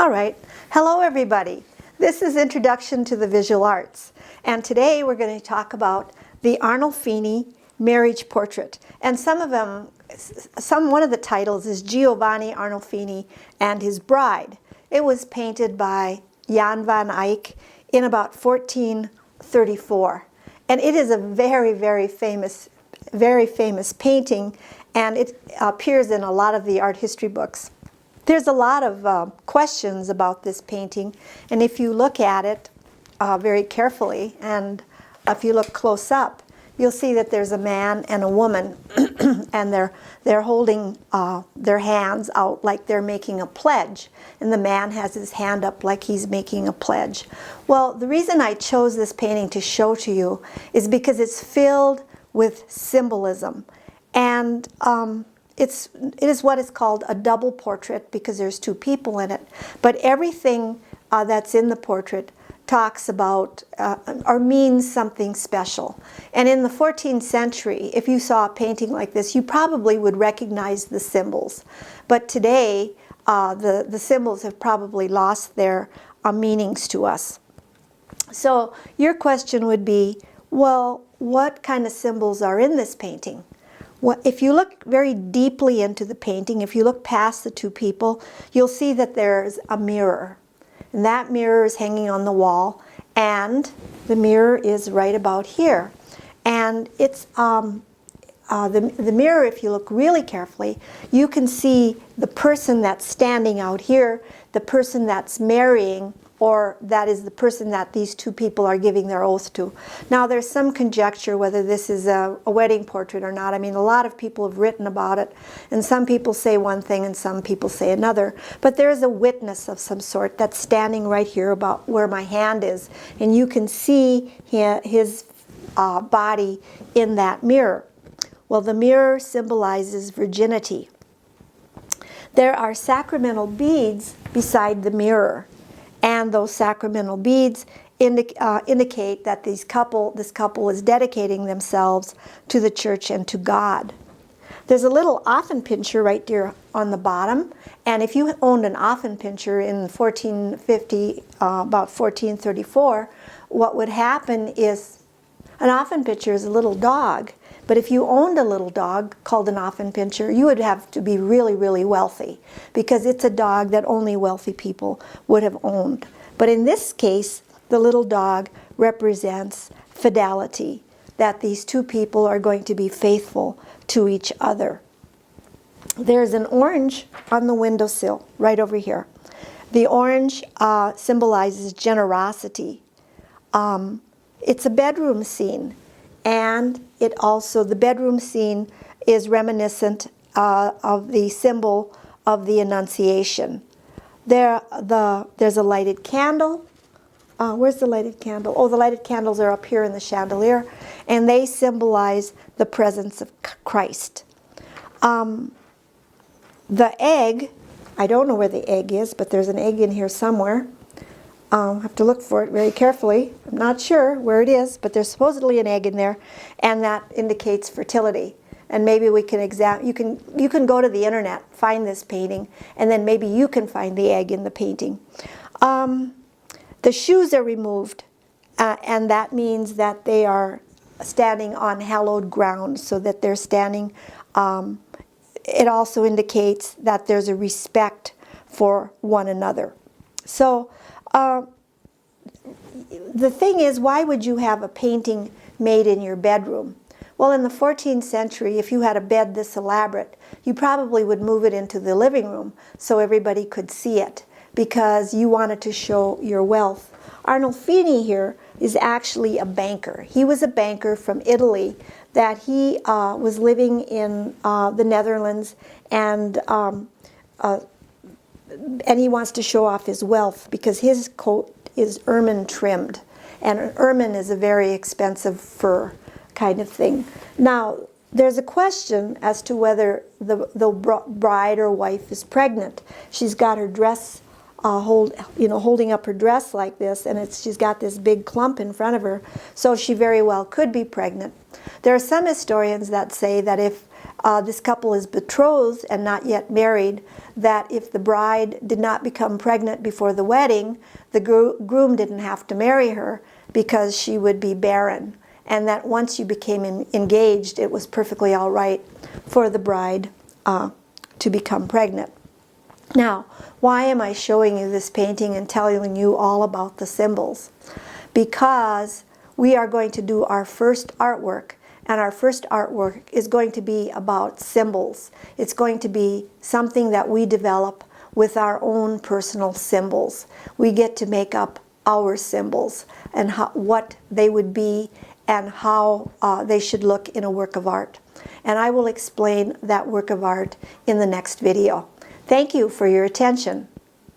All right. Hello, everybody. This is Introduction to the Visual Arts. And today we're going to talk about the Arnolfini marriage portrait. And one of the titles is Giovanni Arnolfini and His Bride. It was painted by Jan van Eyck in about 1434. And it is a very, very famous painting, and it appears in a lot of the art history books. There's a lot of questions about this painting, and if you look at it very carefully, and if you look close up, you'll see that there's a man and a woman, and they're holding their hands out like they're making a pledge, and the man has his hand up like he's making a pledge. Well, the reason I chose this painting to show to you is because it's filled with symbolism, and it is what is called a double portrait because there's two people in it. But everything that's in the portrait talks about or means something special. And in the 14th century, if you saw a painting like this, you probably would recognize the symbols. But today, the symbols have probably lost their meanings to us. So your question would be, well, what kind of symbols are in this painting? Well, if you look very deeply into the painting, if you look past the two people, you'll see that there's a mirror. And that mirror is hanging on the wall, and the mirror is right about here. And it's the mirror, if you look really carefully, you can see the person that's standing out here, the person that's marrying, or that is the person that these two people are giving their oath to. Now, there's some conjecture whether this is a wedding portrait or not. I mean, a lot of people have written about it, and some people say one thing and some people say another. But there is a witness of some sort that's standing right here about where my hand is, and you can see his body in that mirror. Well, the mirror symbolizes virginity. There are sacramental beads beside the mirror. And those sacramental beads indicate that this couple is dedicating themselves to the church and to God. There's a little offen pincher right there on the bottom. And if you owned an offen pincher in 1450, about 1434, what would happen is an offen pincher is a little dog. But if you owned a little dog called an offen pincher, you would have to be really, really wealthy because it's a dog that only wealthy people would have owned. But in this case, the little dog represents fidelity, that these two people are going to be faithful to each other. There's an orange on the windowsill right over here. The orange symbolizes generosity. It's a bedroom scene. And the bedroom scene is reminiscent of the symbol of the Annunciation. There's a lighted candle. Where's the lighted candle? Oh, the lighted candles are up here in the chandelier, and they symbolize the presence of Christ. The egg, I don't know where the egg is, but there's an egg in here somewhere. I have to look for it very carefully. I'm not sure where it is, but there's supposedly an egg in there, and that indicates fertility. And maybe we can you can go to the internet, find this painting, and then maybe you can find the egg in the painting. The shoes are removed, and that means that they are standing on hallowed ground, so that they're standing. It also indicates that there's a respect for one another. So the thing is, why would you have a painting made in your bedroom? Well, in the 14th century, if you had a bed this elaborate, you probably would move it into the living room so everybody could see it because you wanted to show your wealth. Arnolfini here is actually a banker. He was a banker from Italy that he was living in the Netherlands, and he wants to show off his wealth because his coat is ermine trimmed. And ermine is a very expensive fur kind of thing. Now, there's a question as to whether the bride or wife is pregnant. She's got her dress holding up her dress like this, and she's got this big clump in front of her, so she very well could be pregnant. There are some historians that say that if this couple is betrothed and not yet married, that if the bride did not become pregnant before the wedding, the groom didn't have to marry her because she would be barren. And that once you became engaged, it was perfectly all right for the bride to become pregnant. Now, why am I showing you this painting and telling you all about the symbols? Because we are going to do our first artwork, and our first artwork is going to be about symbols. It's going to be something that we develop with our own personal symbols. We get to make up our symbols and what they would be and how they should look in a work of art. And I will explain that work of art in the next video. Thank you for your attention.